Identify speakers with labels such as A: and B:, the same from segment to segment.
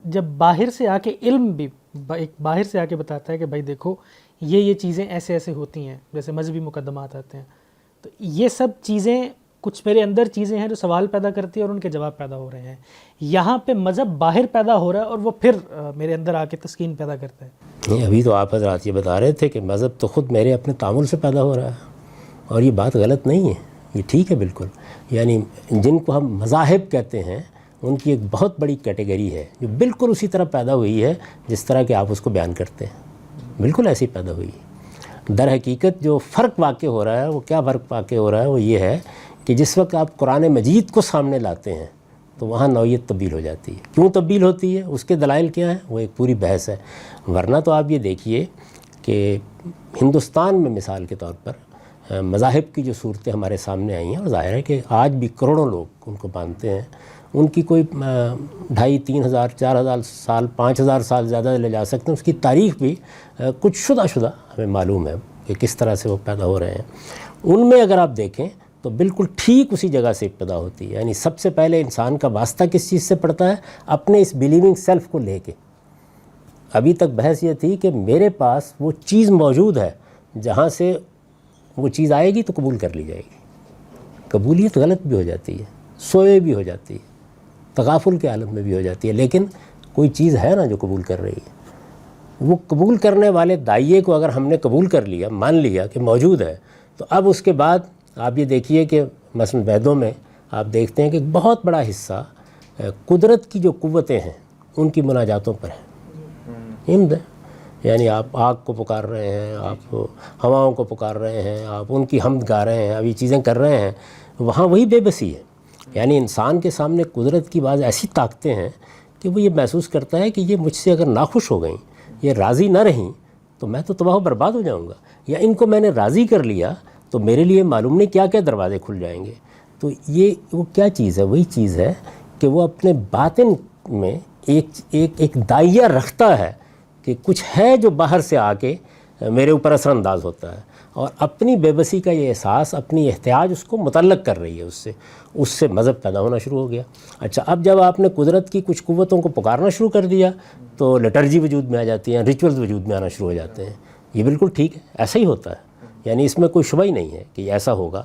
A: جب باہر سے آ کے علم بھی ایک باہر سے آ کے بتاتا ہے کہ بھائی دیکھو یہ چیزیں ایسے ایسے ہوتی ہیں، جیسے مذہبی مقدمات آتے ہیں، تو یہ سب چیزیں کچھ میرے اندر چیزیں ہیں جو سوال پیدا کرتی ہیں اور ان کے جواب پیدا ہو رہے ہیں. یہاں پہ مذہب باہر پیدا ہو رہا ہے اور وہ پھر میرے اندر آ کے تسکین پیدا کرتا ہے.
B: نہیں، ابھی تو آپ حضرات یہ بتا رہے تھے کہ مذہب تو خود میرے اپنے تعامل سے پیدا ہو رہا ہے، اور یہ بات غلط نہیں ہے، یہ ٹھیک ہے بالکل. یعنی جن کو ہم مذاہب کہتے ہیں ان کی ایک بہت بڑی کیٹیگری ہے جو بالکل اسی طرح پیدا ہوئی ہے جس طرح کہ آپ اس کو بیان کرتے ہیں، بالکل ایسی پیدا ہوئی ہے. در حقیقت جو فرق واقع ہو رہا ہے، وہ کیا فرق واقع ہو رہا ہے، وہ یہ ہے کہ جس وقت آپ قرآن مجید کو سامنے لاتے ہیں تو وہاں نوعیت تبدیل ہو جاتی ہے. کیوں تبدیل ہوتی ہے، اس کے دلائل کیا ہیں، وہ ایک پوری بحث ہے. ورنہ تو آپ یہ دیکھیے کہ ہندوستان میں مثال کے طور پر مذاہب کی جو صورتیں ہمارے سامنے آئی ہیں، اور ظاہر ہے کہ آج بھی کروڑوں لوگ ان کو مانتے ہیں. ان کی کوئی 2500-3000 4000 سال 5000 سال زیادہ لے جا سکتے ہیں. اس کی تاریخ بھی کچھ شدہ ہمیں معلوم ہے کہ کس طرح سے وہ پیدا ہو رہے ہیں. ان میں اگر آپ دیکھیں تو بالکل ٹھیک اسی جگہ سے ابتدا ہوتی ہے. یعنی سب سے پہلے انسان کا واسطہ کس چیز سے پڑتا ہے، اپنے اس بلیونگ سیلف کو لے کے. ابھی تک بحث یہ تھی کہ میرے پاس وہ چیز موجود ہے جہاں سے وہ چیز آئے گی تو قبول کر لی جائے گی. قبولیت غلط بھی ہو جاتی ہے، سوئے بھی ہو جاتی ہے، تغافل کے عالم میں بھی ہو جاتی ہے، لیکن کوئی چیز ہے نا جو قبول کر رہی ہے. وہ قبول کرنے والے دائیے کو اگر ہم نے قبول کر لیا، مان لیا کہ موجود ہے، تو اب اس کے بعد آپ یہ دیکھیے کہ مثلا ویدوں میں آپ دیکھتے ہیں کہ ایک بہت بڑا حصہ قدرت کی جو قوتیں ہیں ان کی مناجاتوں پر ہے. حمد ہے، یعنی آپ آگ کو پکار رہے ہیں، آپ ہواؤں کو پکار رہے ہیں، آپ ان کی حمد گا رہے ہیں، اب یہ چیزیں کر رہے ہیں. وہاں وہی بے بسی ہے. یعنی انسان کے سامنے قدرت کی بعض ایسی طاقتیں ہیں کہ وہ یہ محسوس کرتا ہے کہ یہ مجھ سے اگر ناخوش ہو گئیں، یہ راضی نہ رہیں تو میں تو تباہ و برباد ہو جاؤں گا، یا ان کو میں نے راضی کر لیا تو میرے لیے معلوم نہیں کیا کیا دروازے کھل جائیں گے. تو یہ وہ کیا چیز ہے، وہی چیز ہے کہ وہ اپنے باطن میں ایک دائیہ رکھتا ہے کہ کچھ ہے جو باہر سے آ کے میرے اوپر اثر انداز ہوتا ہے، اور اپنی بے بسی کا یہ احساس، اپنی احتیاج اس کو متعلق کر رہی ہے اس سے مذہب پیدا ہونا شروع ہو گیا. اچھا، اب جب آپ نے قدرت کی کچھ قوتوں کو پکارنا شروع کر دیا تو لٹرجی وجود میں آ جاتی ہیں، ریچولز وجود میں آنا شروع ہو جاتے ہیں. یہ بالکل ٹھیک ہے، ایسا ہی ہوتا ہے، یعنی اس میں کوئی شبہ ہی نہیں ہے کہ ایسا ہوگا.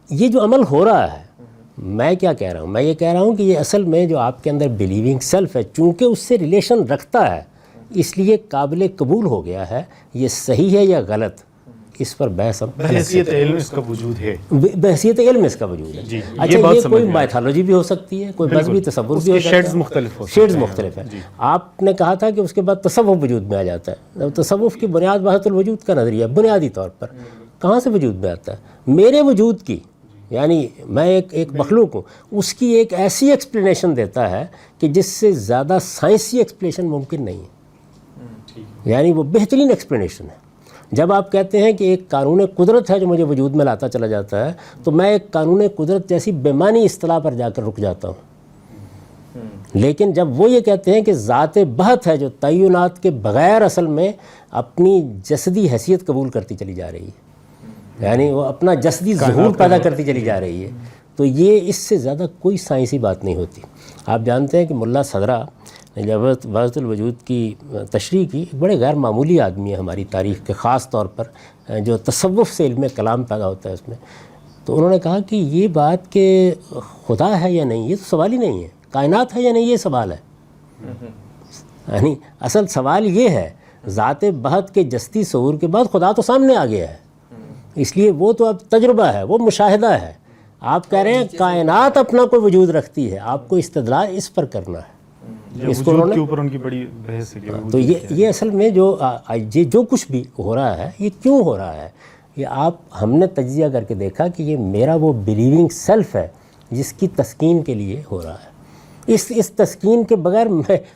B: یہ جو عمل ہو رہا ہے، میں کیا کہہ رہا ہوں، میں یہ کہہ رہا ہوں کہ یہ اصل میں جو آپ کے اندر بلیونگ سیلف ہے، چونکہ اس سے ریلیشن رکھتا ہے اس لیے قابل قبول ہو گیا ہے. یہ صحیح ہے یا غلط، اس پر بحث ہم
C: بحیثیت علم اس کا وجود ہے،
B: بحیثیت علم اس کا وجود ہے. اچھا، یہ کوئی مائتھالوجی بھی ہو سکتی ہے، کوئی مذہبی تصور بھی ہو سکتا ہے، شیڈز مختلف ہیں. آپ نے کہا تھا کہ اس کے بعد تصوف وجود میں آ جاتا ہے. تصوف کی بنیاد وحدت الوجود کا نظریہ بنیادی طور پر کہاں سے وجود میں آتا ہے؟ میرے وجود کی، یعنی میں ایک مخلوق ہوں، اس کی ایک ایسی ایکسپلینیشن دیتا ہے کہ جس سے زیادہ سائنسی ایکسپلینیشن ممکن نہیں ہے. یعنی وہ بہترین ایکسپلینیشن ہے. جب آپ کہتے ہیں کہ ایک قانون قدرت ہے جو مجھے وجود میں لاتا چلا جاتا ہے، تو میں ایک قانون قدرت جیسی بے معنی اصطلاح پر جا کر رک جاتا ہوں. لیکن جب وہ یہ کہتے ہیں کہ ذات بہت ہے جو تعینات کے بغیر اصل میں اپنی جسدی حیثیت قبول کرتی چلی جا رہی ہے، یعنی وہ اپنا جسدی ظہور پیدا کرتی چلی جا رہی ہے، تو یہ اس سے زیادہ کوئی سائنسی بات نہیں ہوتی. آپ جانتے ہیں کہ ملا صدرہ نے جب وحدت الوجود کی تشریح کی، ایک بڑے غیر معمولی آدمی ہے ہماری تاریخ کے، خاص طور پر جو تصوف سے علم کلام پیدا ہوتا ہے اس میں. تو انہوں نے کہا کہ یہ بات کہ خدا ہے یا نہیں، یہ تو سوال ہی نہیں ہے. کائنات ہے یا نہیں، یہ سوال ہے. یعنی اصل سوال یہ ہے، ذات بہت کے جسدی شعور کے بعد خدا تو سامنے آ گیا ہے، اس لیے وہ تو اب تجربہ ہے، وہ مشاہدہ ہے. آپ کہہ رہے ہیں کائنات اپنا کوئی وجود رکھتی ہے، آپ کو استدلال اس پر کرنا ہے.
C: اس کو کے اوپر ان کی بڑی بحث ہے.
B: تو یہ اصل میں جو کچھ بھی ہو رہا ہے، یہ کیوں ہو رہا ہے، یہ ہم نے تجزیہ کر کے دیکھا کہ یہ میرا وہ بلیونگ سیلف ہے جس کی تسکین کے لیے ہو رہا ہے. اس تسکین کے بغیر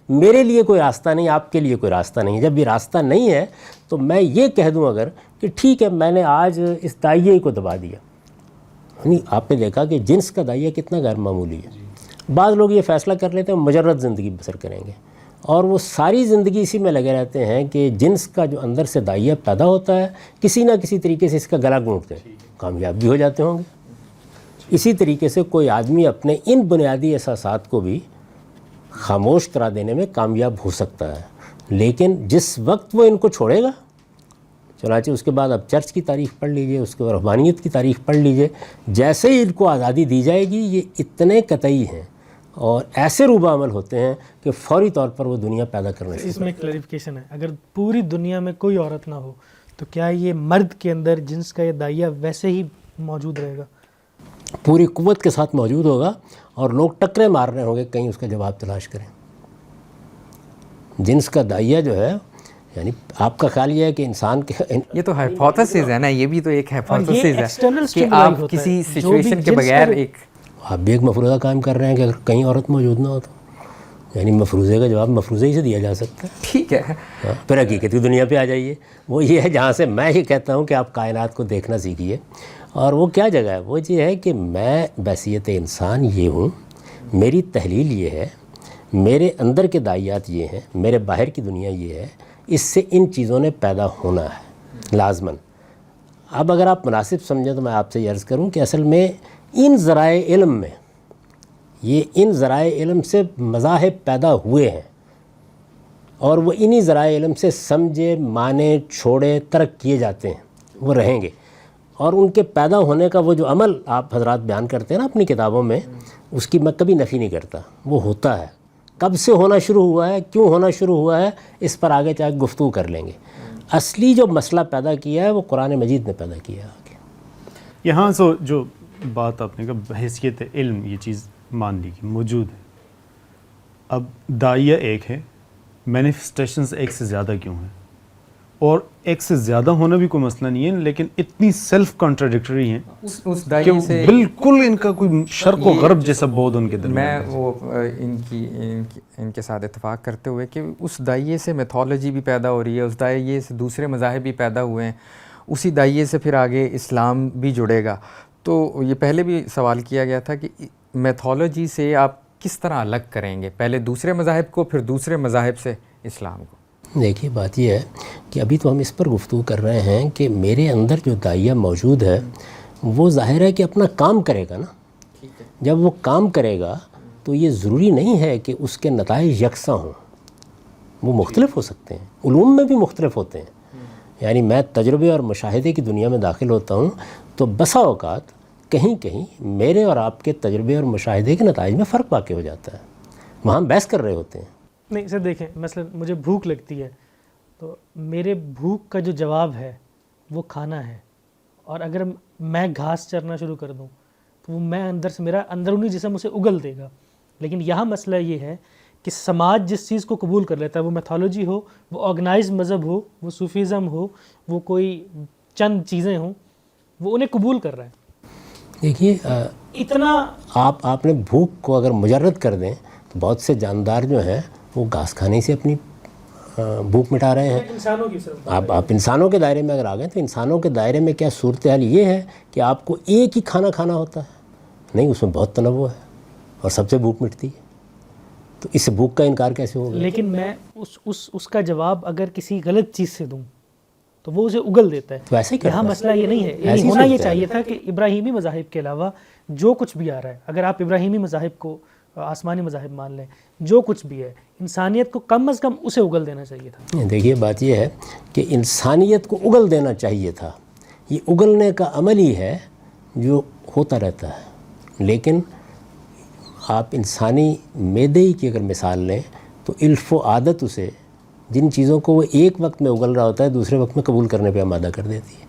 B: میرے لیے کوئی راستہ نہیں، آپ کے لیے کوئی راستہ نہیں. جب یہ راستہ نہیں ہے تو میں یہ کہہ دوں اگر کہ ٹھیک ہے، میں نے آج اس دائیے کو دبا دیا. یعنی آپ نے دیکھا کہ جنس کا دائیہ کتنا غیر معمولی ہے. بعض لوگ یہ فیصلہ کر لیتے ہیں مجرد زندگی بسر کریں گے، اور وہ ساری زندگی اسی میں لگے رہتے ہیں کہ جنس کا جو اندر سے دائیہ پیدا ہوتا ہے کسی نہ کسی طریقے سے اس کا گلا گھونٹتے ہیں، کامیاب بھی ہو جاتے ہوں گے. اسی طریقے سے کوئی آدمی اپنے ان بنیادی احساسات کو بھی خاموش کرا دینے میں کامیاب ہو سکتا ہے، لیکن جس وقت وہ ان کو چھوڑے گا، چنانچہ اس کے بعد اب چرچ کی تاریخ پڑھ لیجئے، اس کے بعد رہبانیت کی تاریخ پڑھ لیجئے، جیسے ہی ان کو آزادی دی جائے گی یہ اتنے قطعی ہیں اور ایسے روبہ عمل ہوتے ہیں کہ فوری طور پر وہ دنیا پیدا کرنے سے
A: اس میں کلیریفیکیشن ہے، اگر پوری دنیا میں کوئی عورت نہ ہو تو کیا یہ مرد کے اندر جنس کا یہ دائیا ویسے ہی موجود رہے گا؟
B: پوری قوت کے ساتھ موجود ہوگا اور لوگ ٹکرے مار رہے ہوں گے کہیں اس کا جواب تلاش کریں۔ جنس کا دائیا جو ہے، یعنی آپ کا خیال یہ ہے کہ انسان کے
D: یہ تو ہائپوتھیسس ہے نا، یہ بھی تو ایک ہائپوتھیسس ہے
A: external
D: کہ
A: stimuli
D: آپ
A: ہوتا ہے،
D: کسی
A: جو بھی
D: سچویشن کے
A: جنس
D: بغیر
A: کا-
D: ایک
B: آپ بھی ایک مفروضہ قائم کر رہے ہیں کہ اگر کہیں عورت موجود نہ ہو تو، یعنی مفروضے کا جواب مفروضے ہی سے دیا جا سکتا ہے۔
D: ٹھیک ہے،
B: پھر حقیقت کی دنیا پہ آ جائیے، وہ یہ ہے جہاں سے میں یہ کہتا ہوں کہ آپ کائنات کو دیکھنا سیکھیے، اور وہ کیا جگہ ہے؟ وہ یہ ہے کہ میں بحیثیت انسان یہ ہوں، میری تحلیل یہ ہے، میرے اندر کے دائیات یہ ہیں، میرے باہر کی دنیا یہ ہے، اس سے ان چیزوں نے پیدا ہونا ہے لازماً۔ اب اگر آپ مناسب سمجھیں تو میں آپ سے یہ عرض کروں کہ اصل میں ان ذرائع علم میں، یہ ان ذرائع علم سے مذاہب پیدا ہوئے ہیں اور وہ انہی ذرائع علم سے سمجھے، مانے، چھوڑے، ترک کیے جاتے ہیں، وہ رہیں گے، اور ان کے پیدا ہونے کا وہ جو عمل آپ حضرات بیان کرتے ہیں نا اپنی کتابوں میں، اس کی میں کبھی نفی نہیں کرتا، وہ ہوتا ہے۔ کب سے ہونا شروع ہوا ہے، کیوں ہونا شروع ہوا ہے، اس پر آگے چاہے گفتگو کر لیں گے۔ اصلی جو مسئلہ پیدا کیا ہے وہ قرآن مجید نے پیدا کیا ہے آگے۔
C: یہاں سے جو بات آپ نے کہا بحیثیت علم، یہ چیز مان لی کہ موجود ہے، اب داعیہ ایک ہے، مینیفسٹیشنز ایک سے زیادہ کیوں ہیں؟ اور ایک سے زیادہ ہونا بھی کوئی مسئلہ نہیں ہے، لیکن اتنی سیلف کانٹراڈکٹری ہیں
D: اس
C: کہ
D: دائیں سے
C: بالکل ان کا کوئی شرق و غرب جیسا بود ان کے درمیان
D: میں وہ ان کے ساتھ اتفاق کرتے ہوئے کہ اس دائیے سے میتھولوجی بھی پیدا ہو رہی ہے، اس دائیے سے دوسرے مذاہب بھی پیدا ہوئے ہیں، اسی دائیے سے پھر آگے اسلام بھی جڑے گا۔ تو یہ پہلے بھی سوال کیا گیا تھا کہ میتھولوجی سے آپ کس طرح الگ کریں گے، پہلے دوسرے مذاہب کو پھر دوسرے مذاہب سے اسلام کو؟
B: دیکھیے بات یہ ہے کہ ابھی تو ہم اس پر گفتگو کر رہے ہیں کہ میرے اندر جو داعیہ موجود ہے وہ ظاہر ہے کہ اپنا کام کرے گا نا۔ جب وہ کام کرے گا تو یہ ضروری نہیں ہے کہ اس کے نتائج یکساں ہوں، وہ مختلف ہو سکتے ہیں، علوم میں بھی مختلف ہوتے ہیں۔ یعنی میں تجربے اور مشاہدے کی دنیا میں داخل ہوتا ہوں تو بسا اوقات کہیں کہیں میرے اور آپ کے تجربے اور مشاہدے کے نتائج میں فرق واقع ہو جاتا ہے، وہاں ہم بحث کر رہے ہوتے ہیں۔
A: نہیں سر دیکھیں، مثلا مجھے بھوک لگتی ہے تو میرے بھوک کا جو جواب ہے وہ کھانا ہے، اور اگر میں گھاس چرنا شروع کر دوں تو وہ میں اندر سے، میرا اندرونی جسم اسے اگل دے گا۔ لیکن یہاں مسئلہ یہ ہے کہ سماج جس چیز کو قبول کر لیتا ہے، وہ میتھولوجی ہو، وہ آرگنائز مذہب ہو، وہ صوفیزم ہو، وہ کوئی چند چیزیں ہوں، وہ انہیں قبول کر رہا ہے۔
B: دیکھیے
A: اتنا
B: آپ نے بھوک کو اگر مجرد کر دیں تو بہت سے جاندار جو ہیں وہ گھاس کھانے سے اپنی بھوک مٹا رہے ہیں۔
A: انسانوں کی صرف
B: آپ انسانوں کے دائرے میں اگر آ گئے تو انسانوں کے دائرے میں کیا صورتحال یہ ہے کہ آپ کو ایک ہی کھانا کھانا ہوتا ہے؟ نہیں، اس میں بہت تنوع ہے اور سب سے بھوک مٹتی ہے، تو اس بھوک کا انکار کیسے ہوگا؟
A: لیکن میں اس کا جواب اگر کسی غلط چیز سے دوں تو وہ اسے اگل دیتا ہے۔
B: تو ایسے ہی کرتا
A: یہاں
B: ہے۔
A: مسئلہ یہ نہیں ہے،
B: ایسی
A: یعنی ہونا یہ
B: صورتحال
A: چاہیے
B: ہے۔
A: تھا کہ ابراہیمی مذاہب کے علاوہ جو کچھ بھی آ رہا ہے، اگر آپ ابراہیمی مذاہب کو آسمانی مذاہب مان لیں، جو کچھ بھی ہے انسانیت کو کم از کم اسے اگل دینا چاہیے تھا۔
B: دیکھیے بات یہ ہے کہ انسانیت کو اگل دینا چاہیے تھا، یہ اگلنے کا عمل ہی ہے جو ہوتا رہتا ہے۔ لیکن آپ انسانی معدے کی اگر مثال لیں تو الف و عادت اسے جن چیزوں کو وہ ایک وقت میں اگل رہا ہوتا ہے دوسرے وقت میں قبول کرنے پہ آمادہ کر دیتی ہے۔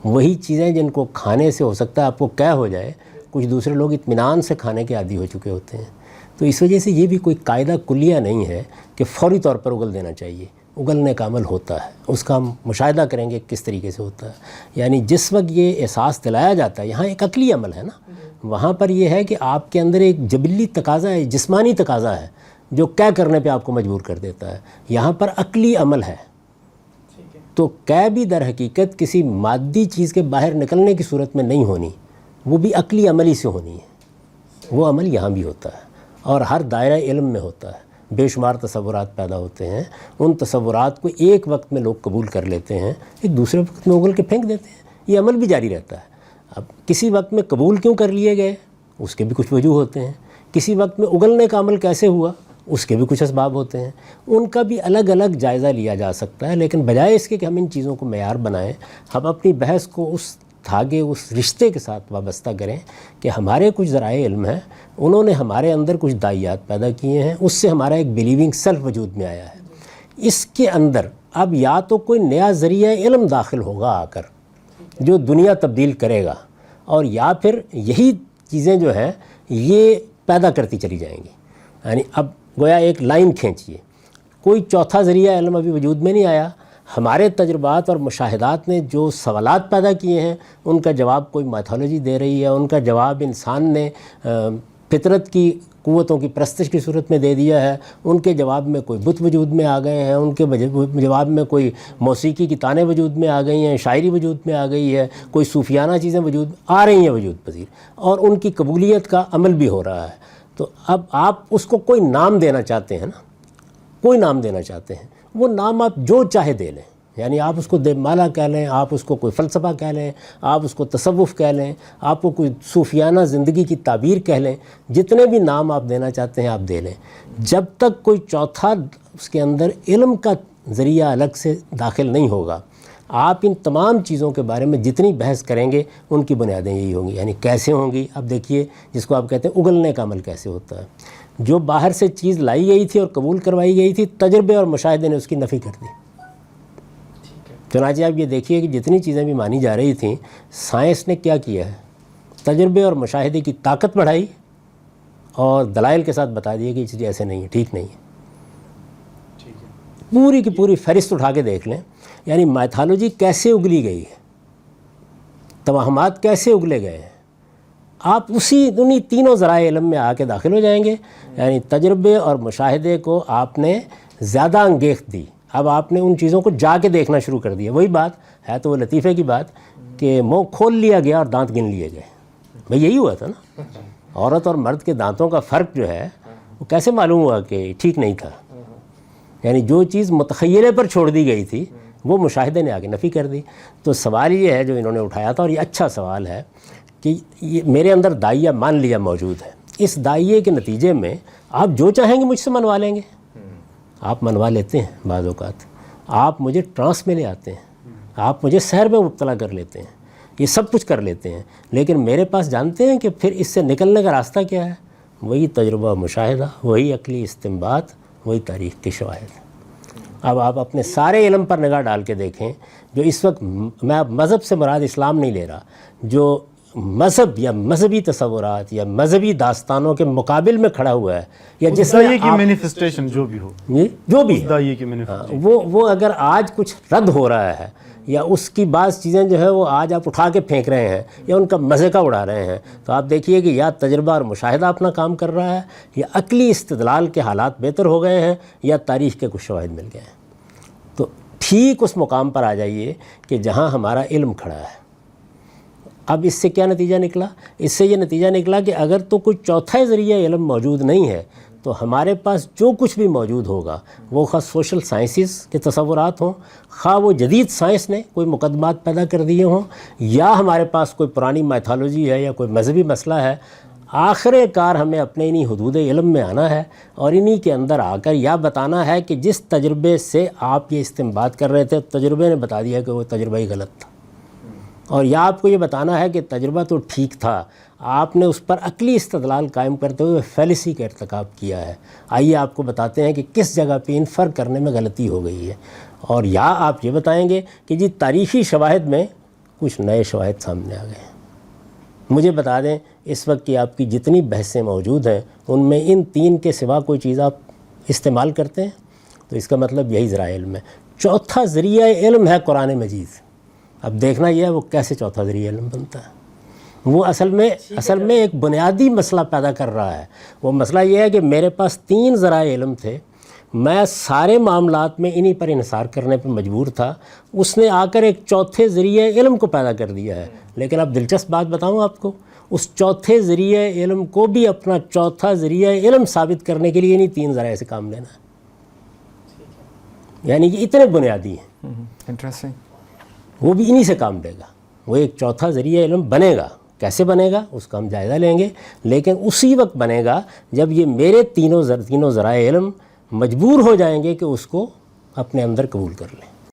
B: وہی چیزیں جن کو کھانے سے ہو سکتا ہے آپ کو کیا ہو جائے، کچھ دوسرے لوگ اطمینان سے کھانے کے عادی ہو چکے ہوتے ہیں۔ تو اس وجہ سے یہ بھی کوئی قاعدہ کلیہ نہیں ہے کہ فوری طور پر اگل دینا چاہیے، اگلنے کا عمل ہوتا ہے، اس کا ہم مشاہدہ کریں گے کس طریقے سے ہوتا ہے۔ یعنی جس وقت یہ احساس دلایا جاتا ہے، یہاں ایک عقلی عمل ہے نا، وہاں پر یہ ہے کہ آپ کے اندر ایک جبلی تقاضا ہے، جسمانی تقاضا ہے جو قے کرنے پہ آپ کو مجبور کر دیتا ہے، یہاں پر عقلی عمل ہے۔ تو قے بھی در حقیقت کسی مادی چیز کے باہر نکلنے کی صورت میں نہیں ہونی، وہ بھی عقلی عملی سے ہونی ہے۔ وہ عمل یہاں بھی ہوتا ہے اور ہر دائرہ علم میں ہوتا ہے۔ بے شمار تصورات پیدا ہوتے ہیں، ان تصورات کو ایک وقت میں لوگ قبول کر لیتے ہیں، ایک دوسرے وقت میں اگل کے پھینک دیتے ہیں، یہ عمل بھی جاری رہتا ہے۔ اب کسی وقت میں قبول کیوں کر لیے گئے، اس کے بھی کچھ وجوہ ہوتے ہیں۔ کسی وقت میں اگلنے کا عمل کیسے ہوا، اس کے بھی کچھ اسباب ہوتے ہیں، ان کا بھی الگ الگ جائزہ لیا جا سکتا ہے، لیکن بجائے اس کے کہ ہم ان چیزوں کو معیار بنائیں، ہم اپنی بحث کو اس دھاگے، اس رشتے کے ساتھ وابستہ کریں کہ ہمارے کچھ ذرائع علم ہیں، انہوں نے ہمارے اندر کچھ داعیات پیدا کیے ہیں، اس سے ہمارا ایک بلیونگ سیلف وجود میں آیا ہے۔ اس کے اندر اب یا تو کوئی نیا ذریعہ علم داخل ہوگا آ کر جو دنیا تبدیل کرے گا، اور یا پھر یہی چیزیں جو ہیں یہ پیدا کرتی چلی جائیں گی۔ یعنی اب گویا ایک لائن کھینچیے، کوئی چوتھا ذریعہ علم ابھی وجود میں نہیں آیا، ہمارے تجربات اور مشاہدات نے جو سوالات پیدا کیے ہیں ان کا جواب کوئی میتھولوجی دے رہی ہے، ان کا جواب انسان نے فطرت کی قوتوں کی پرستش کی صورت میں دے دیا ہے، ان کے جواب میں کوئی بت وجود میں آ گئے ہیں، ان کے جواب میں کوئی موسیقی کی تانیں وجود میں آ گئی ہیں، شاعری وجود میں آ گئی ہے، کوئی صوفیانہ چیزیں وجود آ رہی ہیں وجود پذیر، اور ان کی قبولیت کا عمل بھی ہو رہا ہے۔ تو اب آپ اس کو کوئی نام دینا چاہتے ہیں نا، کوئی نام دینا چاہتے ہیں، وہ نام آپ جو چاہے دے لیں، یعنی آپ اس کو دیو مالا کہہ لیں، آپ اس کو کوئی فلسفہ کہہ لیں، آپ اس کو تصوف کہہ لیں، آپ کو کوئی صوفیانہ زندگی کی تعبیر کہہ لیں، جتنے بھی نام آپ دینا چاہتے ہیں آپ دے لیں، جب تک کوئی چوتھا اس کے اندر علم کا ذریعہ الگ سے داخل نہیں ہوگا، آپ ان تمام چیزوں کے بارے میں جتنی بحث کریں گے ان کی بنیادیں یہی ہوں گی۔ یعنی کیسے ہوں گی؟ اب دیکھیے جس کو آپ کہتے ہیں اگلنے کا عمل کیسے ہوتا ہے، جو باہر سے چیز لائی گئی تھی اور قبول کروائی گئی تھی، تجربے اور مشاہدے نے اس کی نفی کر دی۔ چنانچہ آپ یہ دیکھیے کہ جتنی چیزیں بھی مانی جا رہی تھیں، سائنس نے کیا کیا ہے، تجربے اور مشاہدے کی طاقت بڑھائی اور دلائل کے ساتھ بتا دیا کہ یہ چیز ایسے نہیں ہے، ٹھیک نہیں ہے۔ پوری کی پوری فہرست اٹھا کے دیکھ لیں، یعنی میتھالوجی کیسے اگلی گئی ہے، توہمات کیسے اگلے گئے ہیں، آپ انہی تینوں ذرائع علم میں آ کے داخل ہو جائیں گے۔ یعنی تجربے اور مشاہدے کو آپ نے زیادہ انگیخت دی، اب آپ نے ان چیزوں کو جا کے دیکھنا شروع کر دیا۔ وہی بات ہے تو وہ لطیفے کی بات کہ منہ کھول لیا گیا اور دانت گن لیے گئے، بھئی یہی ہوا تھا نا۔ عورت اور مرد کے دانتوں کا فرق جو ہے وہ کیسے معلوم ہوا کہ ٹھیک نہیں تھا؟ یعنی جو چیز متخیلے پر چھوڑ دی گئی تھی وہ مشاہدے نے آگے نفی کر دی۔ تو سوال یہ ہے جو انہوں نے اٹھایا تھا، اور یہ اچھا سوال ہے کہ یہ میرے اندر داعیہ مان لیا موجود ہے، اس داعیے کے نتیجے میں آپ جو چاہیں گے مجھ سے منوا لیں گے، آپ منوا لیتے ہیں بعض اوقات، آپ مجھے ٹرانس میں لے آتے ہیں، آپ مجھے سحر میں مبتلا کر لیتے ہیں، یہ سب کچھ کر لیتے ہیں، لیکن میرے پاس جانتے ہیں کہ پھر اس سے نکلنے کا راستہ کیا ہے؟ وہی تجربہ مشاہدہ، وہی عقلی استنباط، وہی تاریخ کے شواہد۔ اب آپ اپنے سارے علم پر نگاہ ڈال کے دیکھیں، جو اس وقت میں اب مذہب سے مراد اسلام نہیں لے رہا، جو مذہب یا مذہبی تصورات یا مذہبی داستانوں کے مقابل میں کھڑا ہوا ہے، یا جس میں
C: کی مینیفیسٹیشن جو بھی ہو،
B: جو بھی
C: داعیے کی مینیفیسٹیشن،
B: وہ اگر آج کچھ رد ہو رہا ہے، یا اس کی بعض چیزیں جو ہے وہ آج آپ اٹھا کے پھینک رہے ہیں یا ان کا مزے کا اڑا رہے ہیں، تو آپ دیکھیے کہ یا تجربہ اور مشاہدہ اپنا کام کر رہا ہے، یا عقلی استدلال کے حالات بہتر ہو گئے ہیں، یا تاریخ کے کچھ شواہد مل گئے ہیں۔ تو ٹھیک اس مقام پر آ جائیے کہ جہاں ہمارا علم کھڑا ہے۔ اب اس سے کیا نتیجہ نکلا؟ اس سے یہ نتیجہ نکلا کہ اگر تو کوئی چوتھا ذریعہ علم موجود نہیں ہے تو ہمارے پاس جو کچھ بھی موجود ہوگا، وہ خواہ سوشل سائنسز کے تصورات ہوں، خواہ وہ جدید سائنس نے کوئی مقدمات پیدا کر دیے ہوں، یا ہمارے پاس کوئی پرانی میتھالوجی ہے یا کوئی مذہبی مسئلہ ہے، آخر کار ہمیں اپنے انہی حدود علم میں آنا ہے اور انہی کے اندر آ کر یا بتانا ہے کہ جس تجربے سے آپ یہ استنباط کر رہے تھے، تجربے نے بتا دیا کہ وہ تجربہ ہی غلط تھا، اور یا آپ کو یہ بتانا ہے کہ تجربہ تو ٹھیک تھا، آپ نے اس پر عقلی استدلال قائم کرتے ہوئے فیلسی کا ارتکاب کیا ہے۔ آئیے آپ کو بتاتے ہیں کہ کس جگہ پہ انفر کرنے میں غلطی ہو گئی ہے، اور یا آپ یہ بتائیں گے کہ جی تاریخی شواہد میں کچھ نئے شواہد سامنے آ گئے ہیں۔ مجھے بتا دیں اس وقت کی آپ کی جتنی بحثیں موجود ہیں ان میں ان تین کے سوا کوئی چیز آپ استعمال کرتے ہیں؟ تو اس کا مطلب یہی ذرائع علم ہے۔ چوتھا ذریعہ علم ہے قرآن مجید۔ اب دیکھنا یہ ہے وہ کیسے چوتھا ذریعہ علم بنتا ہے۔ وہ اصل میں ایک بنیادی مسئلہ پیدا کر رہا ہے۔ وہ مسئلہ یہ ہے کہ میرے پاس تین ذرائع علم تھے، میں سارے معاملات میں انہی پر انحصار کرنے پہ مجبور تھا، اس نے آ کر ایک چوتھے ذریعہ علم کو پیدا کر دیا ہے۔ لیکن اب دلچسپ بات بتاؤں آپ کو، اس چوتھے ذریعہ علم کو بھی اپنا چوتھا ذریعہ علم ثابت کرنے کے لیے انہی تین ذرائع سے کام لینا ہے، یعنی کہ اتنے بنیادی ہیں،
D: انٹرسٹنگ،
B: وہ بھی انہی سے کام لے گا، وہ ایک چوتھا ذریعہ علم بنے گا۔ کیسے بنے گا اس کا ہم جائزہ لیں گے، لیکن اسی وقت بنے گا جب یہ میرے تینوں ذرائع علم مجبور ہو جائیں گے کہ اس کو اپنے اندر قبول کر لیں۔